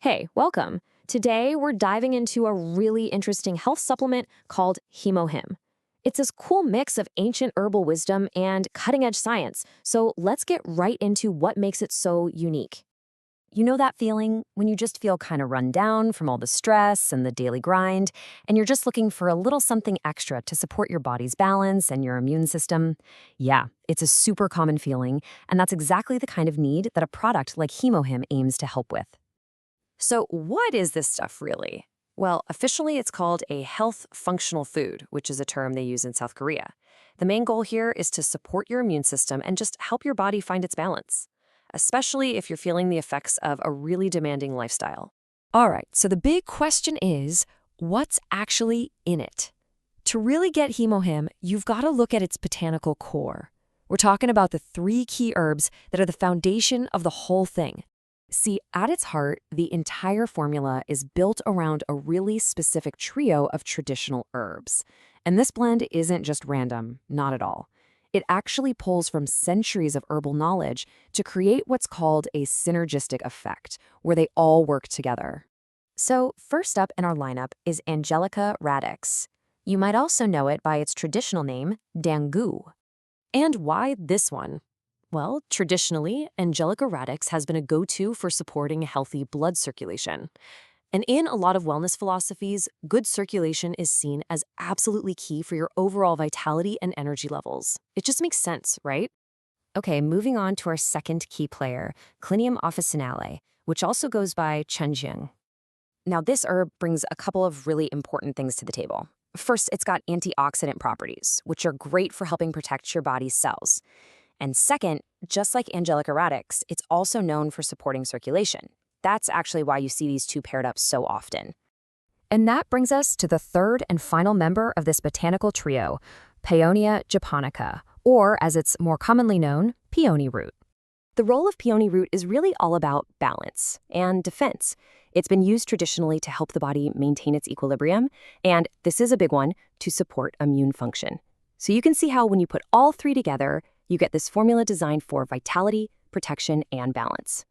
Hey, welcome. Today, we're diving into a really interesting health supplement called HemoHIM. It's this cool mix of ancient herbal wisdom and cutting-edge science, so let's get right into what makes it so unique. You know that feeling when you just feel kind of run down from all the stress and the daily grind, and you're just looking for a little something extra to support your body's balance and your immune system? Yeah, it's a super common feeling, and that's exactly the kind of need that a product like HemoHIM aims to help with. So, what is this stuff really? Well, officially, it's called a health functional food, which is a term they use in South Korea. The main goal here is to support your immune system and just help your body find its balance, especially if you're feeling the effects of a really demanding lifestyle. All right, so the big question is, what's actually in it? To really get HemoHIM, you've got to look at its botanical core. We're talking about the three key herbs that are the foundation of the whole thing. See, at its heart, the entire formula is built around a really specific trio of traditional herbs. And this blend isn't just random, not at all. It actually pulls from centuries of herbal knowledge to create what's called a synergistic effect, where they all work together. So, first up in our lineup is Angelica radix. You might also know it by its traditional name, dangu. And why this one? Well, traditionally, Angelica radix has been a go-to for supporting healthy blood circulation. And in a lot of wellness philosophies, good circulation is seen as absolutely key for your overall vitality and energy levels. It just makes sense, right? Okay, moving on to our second key player, Cnidium officinale, which also goes by Cnidium. Now, this herb brings a couple of really important things to the table. First, it's got antioxidant properties, which are great for helping protect your body's cells. And second, just like Angelica radix, it's also known for supporting circulation. That's actually why you see these two paired up so often. And that brings us to the third and final member of this botanical trio, Paeonia japonica, or as it's more commonly known, peony root. The role of peony root is really all about balance and defense. It's been used traditionally to help the body maintain its equilibrium, and this is a big one, to support immune function. So you can see how when you put all three together, you get this formula designed for vitality, protection, and balance.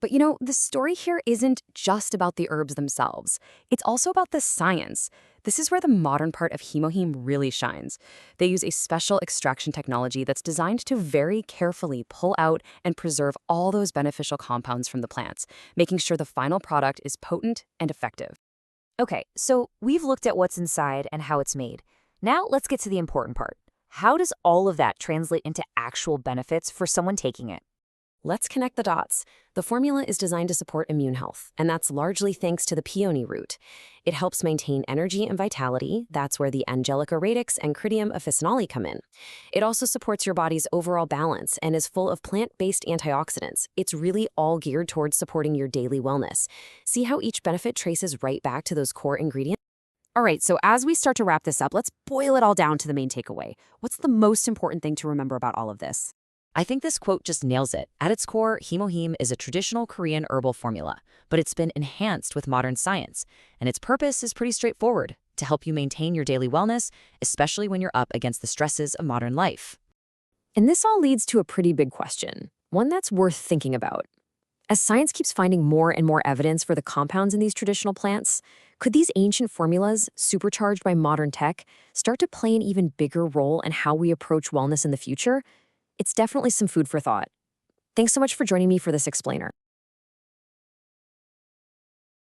But you know, the story here isn't just about the herbs themselves. It's also about the science. This is where the modern part of HemoHIM really shines. They use a special extraction technology that's designed to very carefully pull out and preserve all those beneficial compounds from the plants, making sure the final product is potent and effective. Okay, so we've looked at what's inside and how it's made. Now let's get to the important part. How does all of that translate into actual benefits for someone taking it? Let's connect the dots. The formula is designed to support immune health, and that's largely thanks to the peony root. It helps maintain energy and vitality. That's where the Angelica radix and Cnidium officinale come in. It also supports your body's overall balance and is full of plant-based antioxidants. It's really all geared towards supporting your daily wellness. See how each benefit traces right back to those core ingredients? All right, so as we start to wrap this up, let's boil it all down to the main takeaway. What's the most important thing to remember about all of this? I think this quote just nails it. At its core, HemoHIM is a traditional Korean herbal formula, but it's been enhanced with modern science, and its purpose is pretty straightforward, to help you maintain your daily wellness, especially when you're up against the stresses of modern life. And this all leads to a pretty big question, one that's worth thinking about. As science keeps finding more and more evidence for the compounds in these traditional plants, could these ancient formulas, supercharged by modern tech, start to play an even bigger role in how we approach wellness in the future? It's definitely some food for thought. Thanks so much for joining me for this explainer.